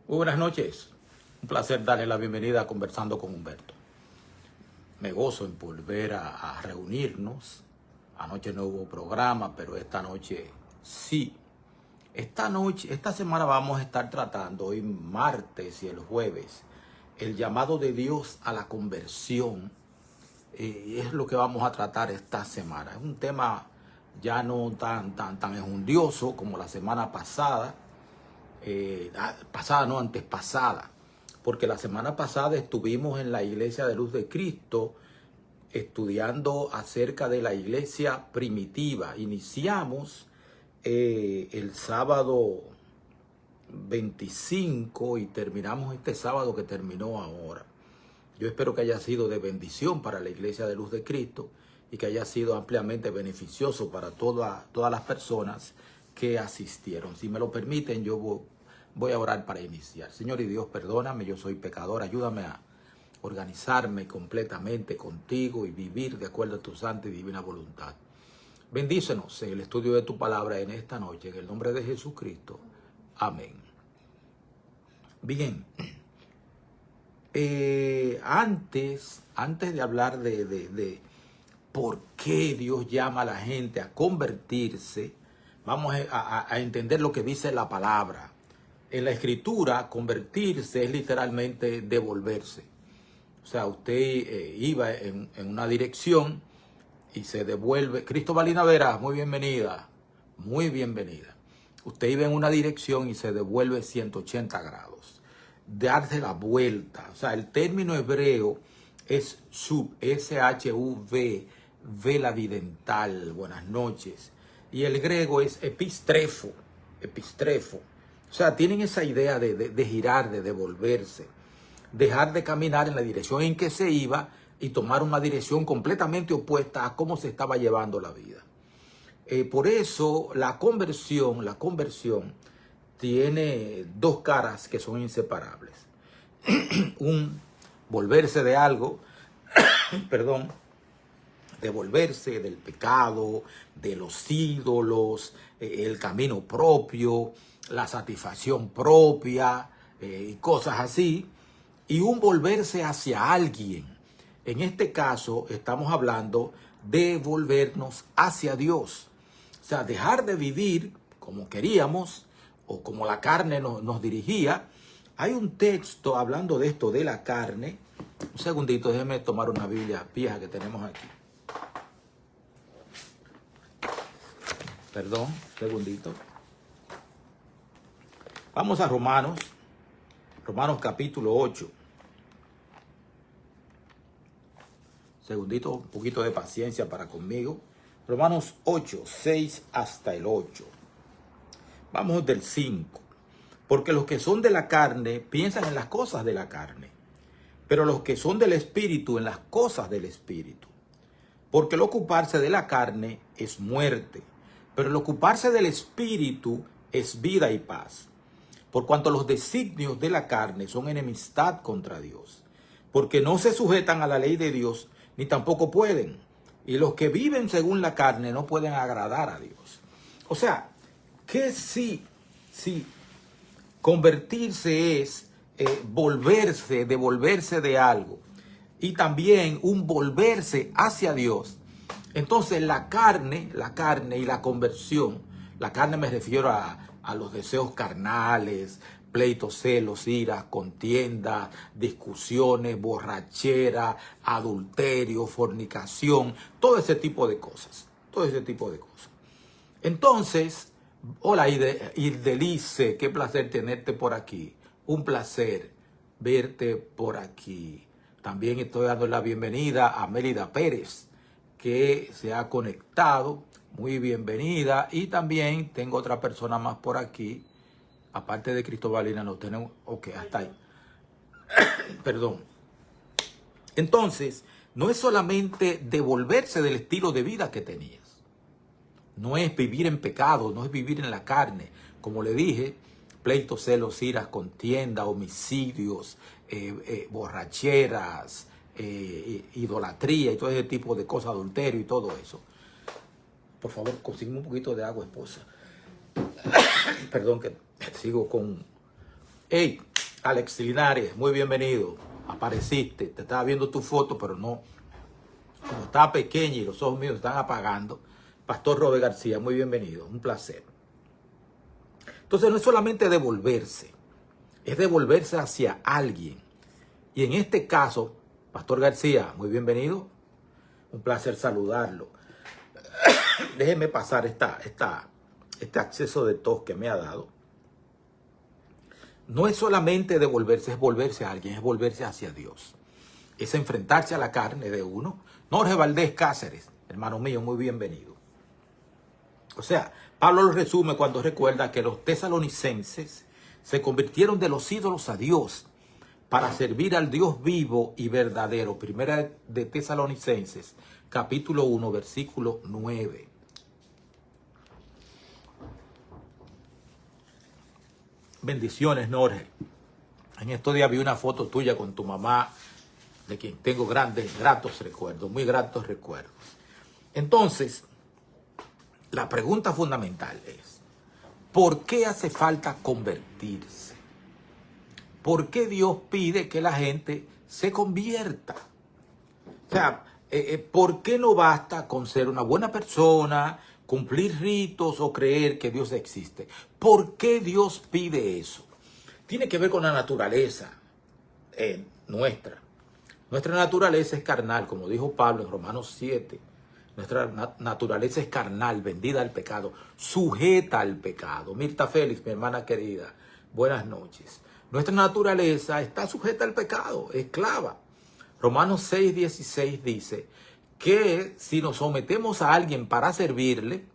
Muy buenas noches. Un placer darle la bienvenida a Conversando con Humberto. Me gozo en volver a reunirnos. Anoche no hubo programa, pero esta noche sí. Esta semana vamos a estar tratando, hoy martes y el jueves, el llamado de Dios a la conversión. Es lo que vamos a tratar esta semana. Es un tema ya no tan enjundioso como la semana pasada. Antes pasada, porque la semana pasada estuvimos en la Iglesia de Luz de Cristo estudiando acerca de la iglesia primitiva. Iniciamos el sábado 25 y terminamos este sábado que terminó ahora. Yo espero que haya sido de bendición para la Iglesia de Luz de Cristo y que haya sido ampliamente beneficioso para todas las personas que asistieron. Si me lo permiten, yo voy a orar para iniciar. Señor y Dios, perdóname, yo soy pecador, ayúdame a organizarme completamente contigo y vivir de acuerdo a tu santa y divina voluntad. Bendícenos en el estudio de tu palabra en esta noche, en el nombre de Jesucristo. Amén. Bien, antes de hablar de por qué Dios llama a la gente a convertirse, vamos a entender lo que dice la palabra. En la escritura, convertirse es literalmente devolverse. O sea, usted iba en una dirección y se devuelve. Cristóbalina Vera, muy bienvenida. Muy bienvenida. Usted iba en una dirección y se devuelve 180 grados. Darse la vuelta. O sea, el término hebreo es shuv, S-H-U-V, vela vidental, buenas noches. Y el griego es epistrefo. O sea, tienen esa idea de girar, de devolverse, dejar de caminar en la dirección en que se iba y tomar una dirección completamente opuesta a cómo se estaba llevando la vida. Por eso la conversión tiene dos caras que son inseparables. Un volverse de algo, perdón, devolverse del pecado, de los ídolos, el camino propio, la satisfacción propia y cosas así, y un volverse hacia alguien. En este caso estamos hablando de volvernos hacia Dios. O sea, dejar de vivir como queríamos o como la carne nos dirigía. Hay un texto hablando de esto de la carne. Un segundito, déjeme tomar una Biblia vieja que tenemos aquí. Perdón, un segundito. Vamos a Romanos capítulo 8. Segundito, un poquito de paciencia para conmigo. Romanos 8, 6 hasta el 8. Vamos del 5. Porque los que son de la carne piensan en las cosas de la carne, pero los que son del Espíritu en las cosas del Espíritu. Porque el ocuparse de la carne es muerte, pero el ocuparse del Espíritu es vida y paz. Por cuanto los designios de la carne son enemistad contra Dios, porque no se sujetan a la ley de Dios, ni tampoco pueden. Y los que viven según la carne no pueden agradar a Dios. O sea, que sí, convertirse es devolverse de algo. Y también un volverse hacia Dios. Entonces la carne y la conversión, la carne me refiero a los deseos carnales, pleitos, celos, iras, contiendas, discusiones, borrachera, adulterio, fornicación, todo ese tipo de cosas. Entonces, hola Idelice, qué placer tenerte por aquí. Un placer verte por aquí. También estoy dando la bienvenida a Mélida Pérez, que se ha conectado. Muy bienvenida. Y también tengo otra persona más por aquí. Aparte de Cristóbalina, no tenemos. Ok, hasta ahí. Perdón. Entonces, no es solamente devolverse del estilo de vida que tenías. No es vivir en pecado, no es vivir en la carne. Como le dije, pleitos, celos, iras, contienda, homicidios, borracheras, idolatría y todo ese tipo de cosas, adulterio y todo eso. Por favor, consígueme un poquito de agua, esposa. Perdón que sigo con... ¡Ey! Alex Linares, muy bienvenido. Apareciste, te estaba viendo tu foto, pero no. Como estaba pequeña y los ojos míos están apagando. Pastor Robert García, muy bienvenido. Un placer. Entonces no es solamente devolverse, es devolverse hacia alguien. Y en este caso, Pastor García, muy bienvenido. Un placer saludarlo. Déjeme pasar este acceso de tos que me ha dado. No es solamente devolverse, es volverse a alguien, es volverse hacia Dios. Es enfrentarse a la carne de uno. Jorge Valdés Cáceres, hermano mío, muy bienvenido. O sea, Pablo lo resume cuando recuerda que los tesalonicenses se convirtieron de los ídolos a Dios para servir al Dios vivo y verdadero. Primera de Tesalonicenses, capítulo 1, versículo 9. Bendiciones, Norge. En estos días vi una foto tuya con tu mamá, de quien tengo gratos recuerdos, muy gratos recuerdos. Entonces, la pregunta fundamental es, ¿por qué hace falta convertirse? ¿Por qué Dios pide que la gente se convierta? O sea, ¿por qué no basta con ser una buena persona, cumplir ritos o creer que Dios existe? ¿Por qué Dios pide eso? Tiene que ver con la naturaleza nuestra. Nuestra naturaleza es carnal, como dijo Pablo en Romanos 7. Nuestra naturaleza es carnal, vendida al pecado, sujeta al pecado. Mirta Félix, mi hermana querida, buenas noches. Nuestra naturaleza está sujeta al pecado, esclava. Romanos 6:16 dice que si nos sometemos a alguien para servirle,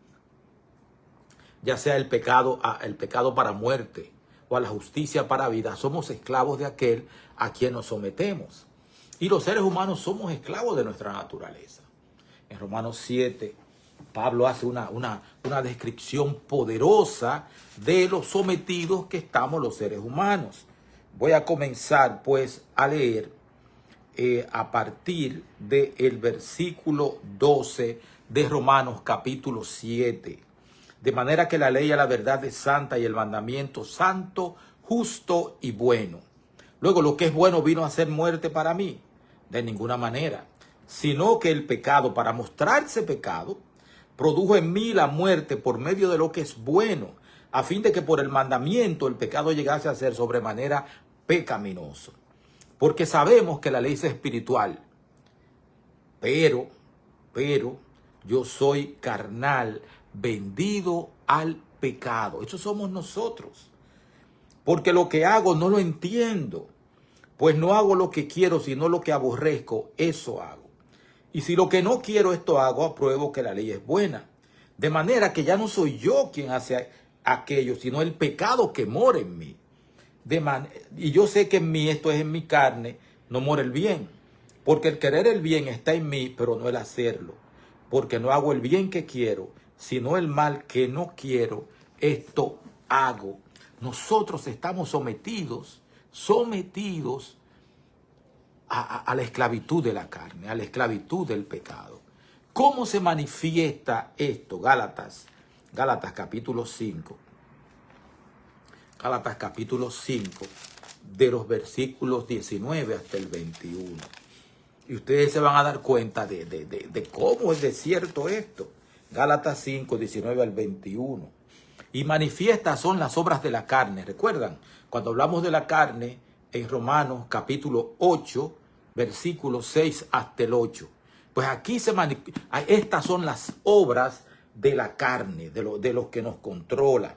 ya sea el pecado para muerte o a la justicia para vida, somos esclavos de aquel a quien nos sometemos. Y los seres humanos somos esclavos de nuestra naturaleza. En Romanos 7, Pablo hace una descripción poderosa de los sometidos que estamos los seres humanos. Voy a comenzar pues a leer a partir del versículo 12 de Romanos capítulo 7. De manera que la ley a la verdad es santa y el mandamiento santo, justo y bueno. Luego, lo que es bueno vino a ser muerte para mí. De ninguna manera. Sino que el pecado, para mostrarse pecado, produjo en mí la muerte por medio de lo que es bueno, a fin de que por el mandamiento el pecado llegase a ser sobremanera pecaminoso. Porque sabemos que la ley es espiritual, pero yo soy carnal, vendido al pecado. Eso somos nosotros. Porque lo que hago no lo entiendo, pues no hago lo que quiero, sino lo que aborrezco, eso hago. Y si lo que no quiero esto hago, apruebo que la ley es buena. De manera que ya no soy yo quien hace aquello, sino el pecado que mora en mí. Y yo sé que en mí, esto es en mi carne, no mora el bien. Porque el querer el bien está en mí, pero no el hacerlo. Porque no hago el bien que quiero, sino el mal que no quiero, esto hago. Nosotros estamos sometidos a la esclavitud de la carne, a la esclavitud del pecado. ¿Cómo se manifiesta esto? Gálatas capítulo 5. Gálatas capítulo 5, de los versículos 19 hasta el 21. Y ustedes se van a dar cuenta de cómo es de cierto esto. Gálatas 5, 19 al 21. Y manifiestas son las obras de la carne. ¿Recuerdan? Cuando hablamos de la carne, en Romanos capítulo 8, versículos 6 hasta el 8. Pues aquí estas son las obras de la carne, de los que nos controla.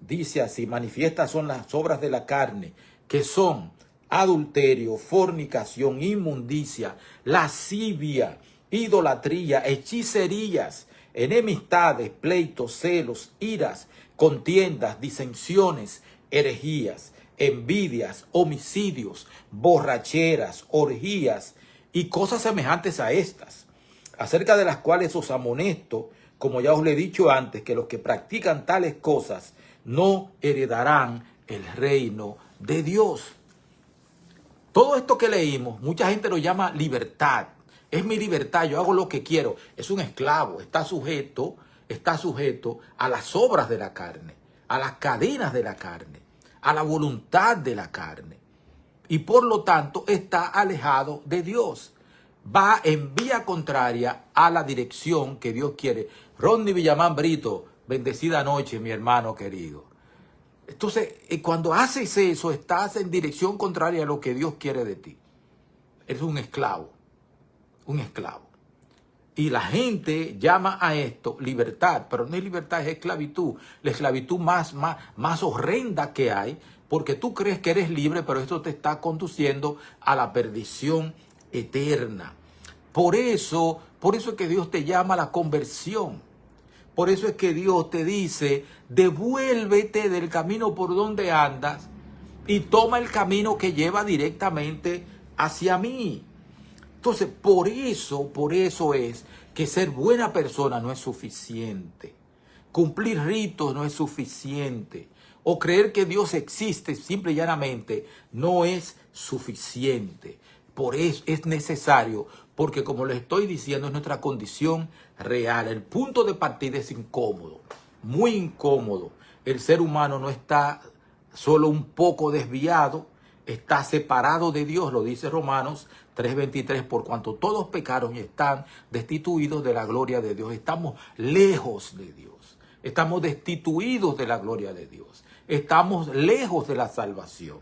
Dice así, manifiestas son las obras de la carne, que son adulterio, fornicación, inmundicia, lascivia, idolatría, hechicerías, enemistades, pleitos, celos, iras, contiendas, disensiones, herejías, envidias, homicidios, borracheras, orgías y cosas semejantes a estas, acerca de las cuales os amonesto, como ya os le he dicho antes, que los que practican tales cosas no heredarán el reino de Dios. Todo esto que leímos, mucha gente lo llama libertad. Es mi libertad, yo hago lo que quiero. Es un esclavo, está sujeto a las obras de la carne, a las cadenas de la carne, a la voluntad de la carne. y por lo tanto está alejado de Dios. Va en vía contraria a la dirección que Dios quiere. Rodney Villamán Brito, bendecida noche, mi hermano querido. Entonces, cuando haces eso, estás en dirección contraria a lo que Dios quiere de ti. Eres un esclavo, un esclavo. Y la gente llama a esto libertad, pero no es libertad, es esclavitud. La esclavitud más horrenda que hay, porque tú crees que eres libre, pero esto te está conduciendo a la perdición eterna. Por eso es que Dios te llama a la conversión. Por eso es que Dios te dice, devuélvete del camino por donde andas y toma el camino que lleva directamente hacia mí. Entonces, por eso es que ser buena persona no es suficiente. Cumplir ritos no es suficiente. O creer que Dios existe simple y llanamente no es suficiente. Por eso es necesario, porque como les estoy diciendo, es nuestra condición real. El punto de partida es incómodo, muy incómodo. El ser humano no está solo un poco desviado, está separado de Dios, lo dice Romanos 3:23, por cuanto todos pecaron y están destituidos de la gloria de Dios. Estamos lejos de Dios, estamos destituidos de la gloria de Dios, estamos lejos de la salvación.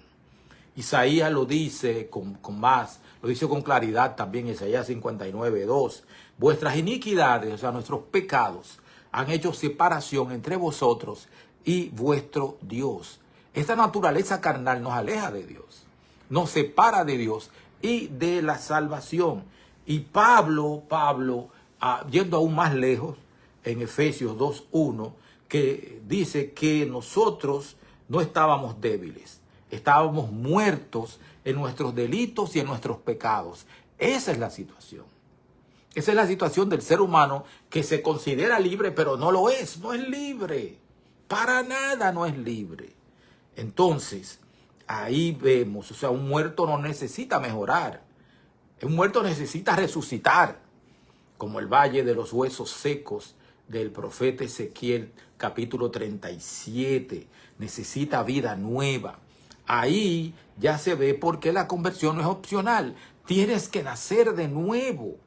Isaías lo dice lo dice con claridad también, Isaías 59:2. Vuestras iniquidades, o sea, nuestros pecados, han hecho separación entre vosotros y vuestro Dios. Esta naturaleza carnal nos aleja de Dios, nos separa de Dios y de la salvación. Y Pablo, yendo aún más lejos, en Efesios 2:1, que dice que nosotros no estábamos débiles, estábamos muertos en nuestros delitos y en nuestros pecados. Esa es la situación. Esa es la situación del ser humano que se considera libre, pero no lo es, no es libre. Para nada no es libre. Entonces, ahí vemos, o sea, un muerto no necesita mejorar. Un muerto necesita resucitar, como el valle de los huesos secos del profeta Ezequiel, capítulo 37. Necesita vida nueva. Ahí ya se ve por qué la conversión no es opcional. Tienes que nacer de nuevo.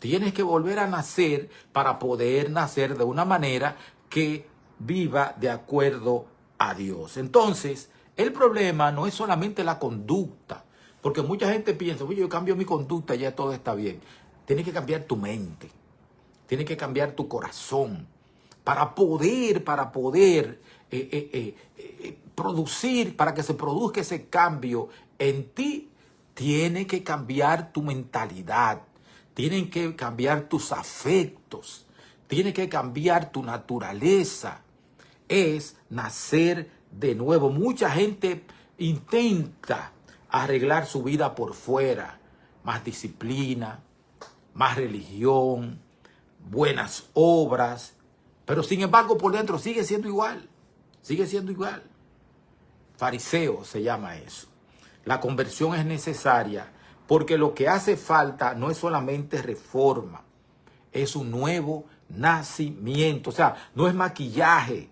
Tienes que volver a nacer para poder nacer de una manera que viva de acuerdo a Dios. Entonces, el problema no es solamente la conducta, porque mucha gente piensa, oye, yo cambio mi conducta, ya todo está bien. Tienes que cambiar tu mente, tienes que cambiar tu corazón para poder producir, para que se produzca ese cambio en ti. Tiene que cambiar tu mentalidad, tienen que cambiar tus afectos, tiene que cambiar tu naturaleza. Es nacer de nuevo. Mucha gente intenta arreglar su vida por fuera, más disciplina, más religión, buenas obras, pero sin embargo por dentro sigue siendo igual, sigue siendo igual. Fariseo se llama eso. La conversión es necesaria porque lo que hace falta no es solamente reforma, es un nuevo nacimiento. O sea, no es maquillaje,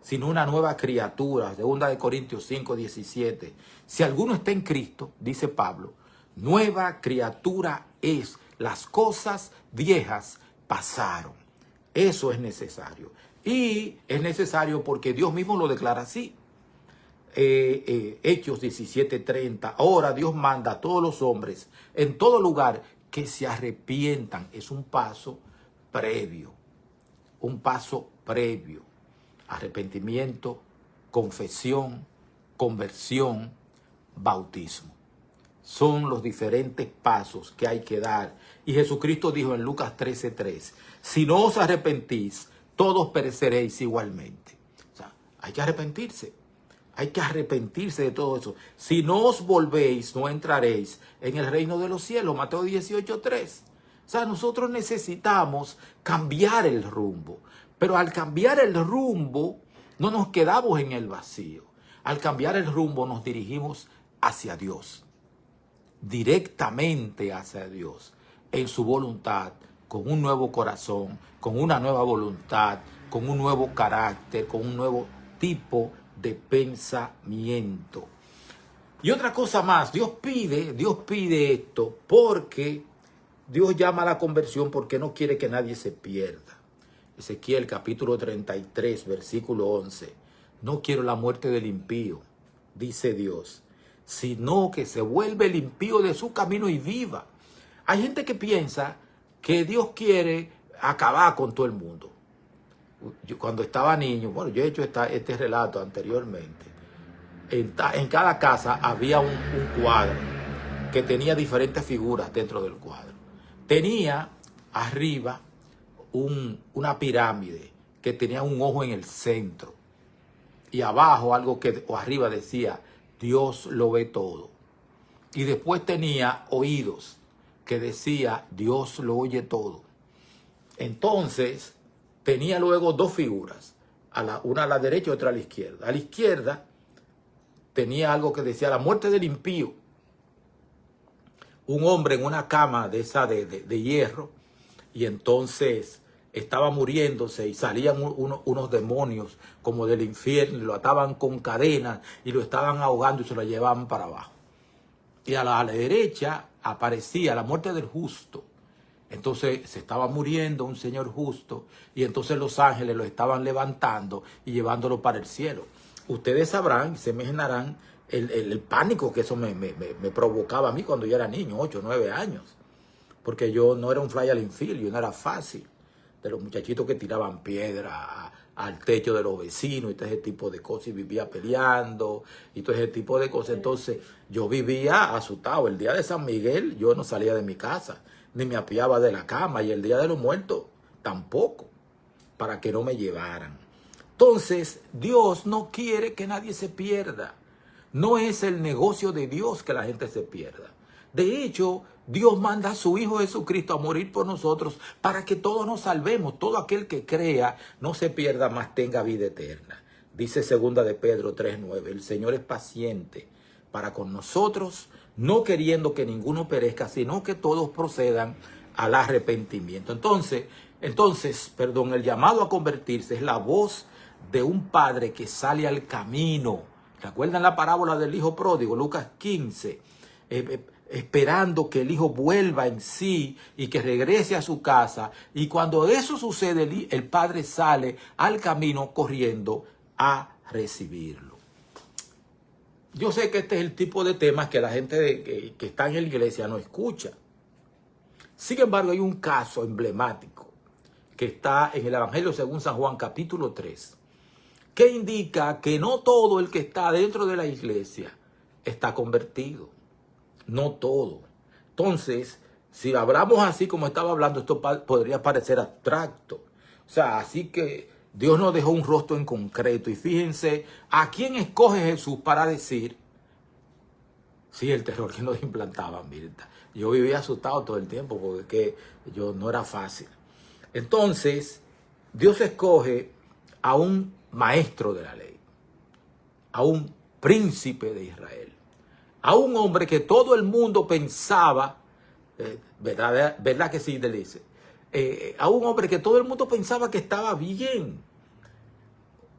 sino una nueva criatura. 2 Corintios 5:17. Si alguno está en Cristo, dice Pablo, nueva criatura es. Las cosas viejas pasaron. Eso es necesario. Y es necesario porque Dios mismo lo declara así. Hechos 17:30. Ahora Dios manda a todos los hombres en todo lugar que se arrepientan. Es un paso previo. Un paso previo. Arrepentimiento, confesión, conversión, bautismo. Son los diferentes pasos que hay que dar. Y Jesucristo dijo en Lucas 13:3, si no os arrepentís, todos pereceréis igualmente. O sea, hay que arrepentirse. Hay que arrepentirse de todo eso. Si no os volvéis, no entraréis en el reino de los cielos. Mateo 18:3. O sea, nosotros necesitamos cambiar el rumbo. Pero al cambiar el rumbo, no nos quedamos en el vacío. Al cambiar el rumbo, nos dirigimos hacia Dios. Directamente hacia Dios. En su voluntad, con un nuevo corazón, con una nueva voluntad, con un nuevo carácter, con un nuevo tipo de pensamiento. Y otra cosa más, Dios pide esto porque Dios llama a la conversión porque no quiere que nadie se pierda. Ezequiel capítulo 33, versículo 11. No quiero la muerte del impío, dice Dios, sino que se vuelve el impío de su camino y viva. Hay gente que piensa que Dios quiere acabar con todo el mundo. Yo, cuando estaba niño, bueno, yo he hecho este relato anteriormente. En cada casa había un cuadro que tenía diferentes figuras dentro del cuadro. Tenía arriba una pirámide que tenía un ojo en el centro. Y abajo o arriba decía, Dios lo ve todo. Y después tenía oídos que decía, Dios lo oye todo. Entonces, tenía luego dos figuras, una a la derecha y otra a la izquierda. A la izquierda tenía algo que decía la muerte del impío. Un hombre en una cama de esa de hierro, y entonces estaba muriéndose y salían unos demonios como del infierno, y lo ataban con cadenas y lo estaban ahogando y se lo llevaban para abajo. Y a la derecha aparecía la muerte del justo. Entonces se estaba muriendo un señor justo y entonces los ángeles lo estaban levantando y llevándolo para el cielo. Ustedes sabrán, se imaginarán el pánico que eso me provocaba a mí cuando yo era niño, 8, 9 años. Porque yo no era un fly al infield, yo no era fácil. De los muchachitos que tiraban piedra al techo de los vecinos y todo ese tipo de cosas, y vivía peleando y todo ese tipo de cosas. Entonces yo vivía asustado. El día de San Miguel yo no salía de mi casa, ni me apiaba de la cama, y el día de los muertos tampoco, para que no me llevaran. Entonces Dios no quiere que nadie se pierda. No es el negocio de Dios que la gente se pierda. De hecho, Dios manda a su Hijo Jesucristo a morir por nosotros para que todos nos salvemos. Todo aquel que crea no se pierda, mas tenga vida eterna. Dice 2 de Pedro 3:9. El Señor es paciente para con nosotros, no queriendo que ninguno perezca, sino que todos procedan al arrepentimiento. Entonces, el llamado a convertirse es la voz de un padre que sale al camino. ¿Recuerdan la parábola del hijo pródigo? Lucas 15. Esperando que el hijo vuelva en sí y que regrese a su casa. Y cuando eso sucede, el padre sale al camino corriendo a recibirlo. Yo sé que este es el tipo de temas que la gente que está en la iglesia no escucha. Sin embargo, hay un caso emblemático que está en el Evangelio según San Juan capítulo 3, que indica que no todo el que está dentro de la iglesia está convertido. No todo. Entonces, si hablamos así como estaba hablando, esto podría parecer abstracto. O sea, así que Dios nos dejó un rostro en concreto. Y fíjense, ¿a quién escoge Jesús para decir? Sí, el terror que nos implantaban, Mirta. Yo vivía asustado todo el tiempo porque yo no era fácil. Entonces, Dios escoge a un maestro de la ley, a un príncipe de Israel, a un hombre que todo el mundo pensaba, ¿verdad que sí, Delice? A un hombre que todo el mundo pensaba que estaba bien.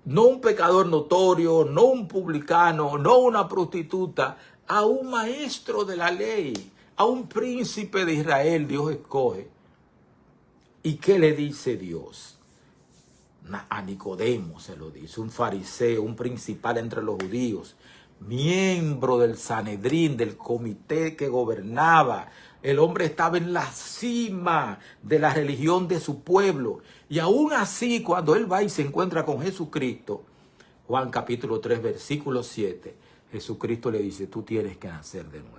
No un pecador notorio, no un publicano, no una prostituta, a un maestro de la ley, a un príncipe de Israel Dios escoge. ¿Y qué le dice Dios? A Nicodemo se lo dice, un fariseo, un principal entre los judíos, miembro del Sanedrín, del comité que gobernaba. El hombre estaba en la cima de la religión de su pueblo. Y aún así, cuando él va y se encuentra con Jesucristo, Juan capítulo 3, versículo 7, Jesucristo le dice, tú tienes que nacer de nuevo.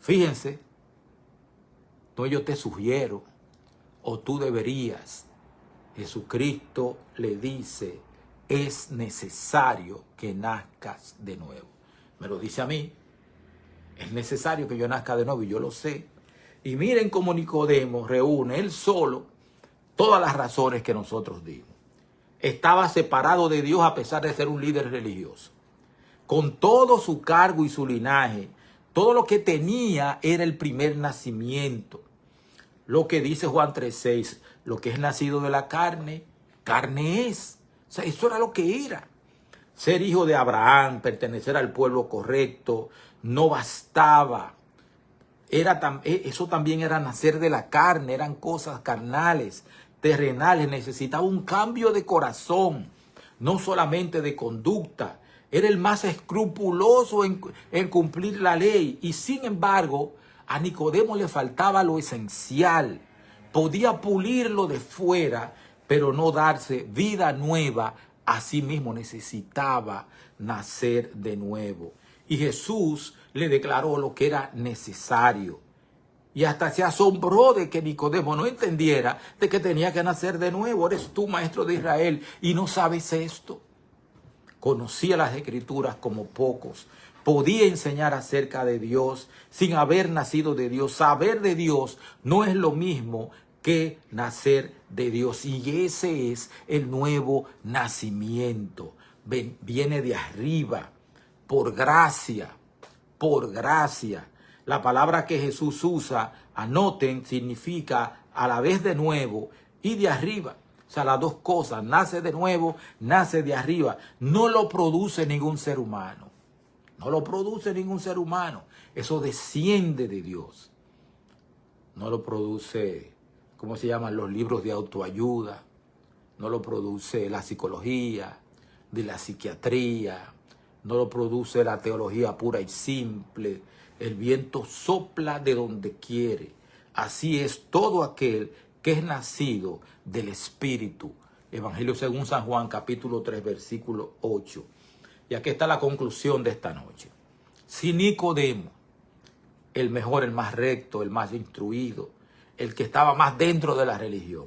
Fíjense, no yo te sugiero, o tú deberías. Jesucristo le dice, es necesario que nazcas de nuevo. Me lo dice a mí, es necesario que yo nazca de nuevo y yo lo sé. Y miren cómo Nicodemo reúne él solo todas las razones que nosotros dimos. Estaba separado de Dios a pesar de ser un líder religioso. Con todo su cargo y su linaje, todo lo que tenía era el primer nacimiento. Lo que dice Juan 3:6, lo que es nacido de la carne, carne es. O sea, eso era lo que era. Ser hijo de Abraham, pertenecer al pueblo correcto, no bastaba. Eso también era nacer de la carne, eran cosas carnales, terrenales. Necesitaba un cambio de corazón, no solamente de conducta. Era el más escrupuloso en cumplir la ley. Y sin embargo, a Nicodemo le faltaba lo esencial. Podía pulirlo de fuera, pero no darse vida nueva. Asimismo necesitaba nacer de nuevo. Y Jesús le declaró lo que era necesario. Y hasta se asombró de que Nicodemo no entendiera de que tenía que nacer de nuevo. Eres tú, maestro de Israel, y no sabes esto. Conocía las Escrituras como pocos. Podía enseñar acerca de Dios sin haber nacido de Dios. Saber de Dios no es lo mismo que nacer de Dios. Y ese es el nuevo nacimiento. Viene de arriba, por gracia, por gracia. La palabra que Jesús usa, anoten, significa a la vez de nuevo y de arriba. O sea, las dos cosas, nace de nuevo, nace de arriba. No lo produce ningún ser humano. No lo produce ningún ser humano. Eso desciende de Dios. No lo produce, ¿cómo se llaman? Los libros de autoayuda. No lo produce la psicología, de la psiquiatría. No lo produce la teología pura y simple. El viento sopla de donde quiere. Así es todo aquel que es nacido del Espíritu. Evangelio según San Juan, capítulo 3, versículo 8. Y aquí está la conclusión de esta noche. Si Nicodemo, el mejor, el más recto, el más instruido, el que estaba más dentro de la religión,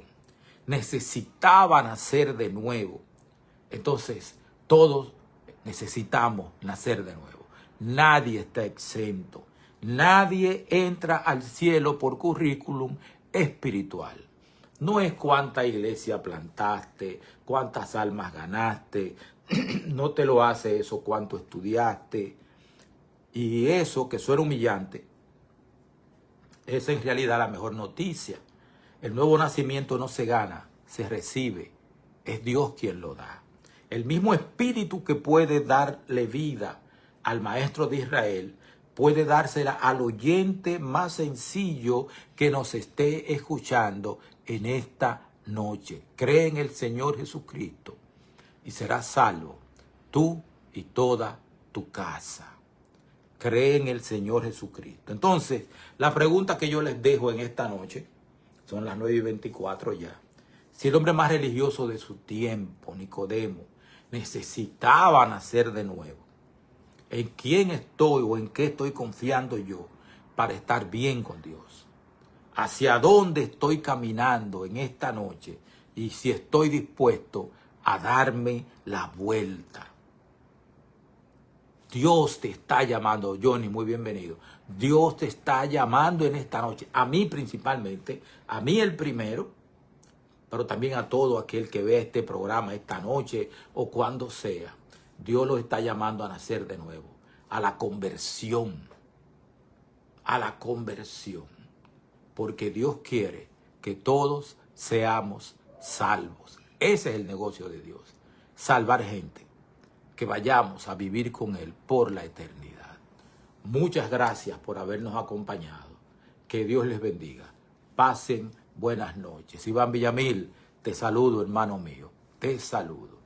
necesitaba nacer de nuevo, entonces todos necesitamos nacer de nuevo. Nadie está exento. Nadie entra al cielo por currículum espiritual. No es cuánta iglesia plantaste, cuántas almas ganaste. No te lo hace eso cuánto estudiaste. Y eso, que suena humillante, es en realidad la mejor noticia. El nuevo nacimiento no se gana, se recibe. Es Dios quien lo da. El mismo Espíritu que puede darle vida al Maestro de Israel, puede dársela al oyente más sencillo que nos esté escuchando en esta noche. Cree en el Señor Jesucristo y serás salvo, tú y toda tu casa. Cree en el Señor Jesucristo. Entonces, la pregunta que yo les dejo en esta noche, son las 9:24 ya. Si el hombre más religioso de su tiempo, Nicodemo, necesitaba nacer de nuevo, ¿en quién estoy o en qué estoy confiando yo para estar bien con Dios? ¿Hacia dónde estoy caminando en esta noche? Y si estoy dispuesto a darme la vuelta. Dios te está llamando, Johnny, muy bienvenido. Dios te está llamando en esta noche, a mí principalmente, a mí el primero, pero también a todo aquel que vea este programa esta noche o cuando sea. Dios los está llamando a nacer de nuevo, a la conversión, porque Dios quiere que todos seamos salvos. Ese es el negocio de Dios, salvar gente, que vayamos a vivir con Él por la eternidad. Muchas gracias por habernos acompañado. Que Dios les bendiga. Pasen buenas noches. Iván Villamil, te saludo, hermano mío. Te saludo.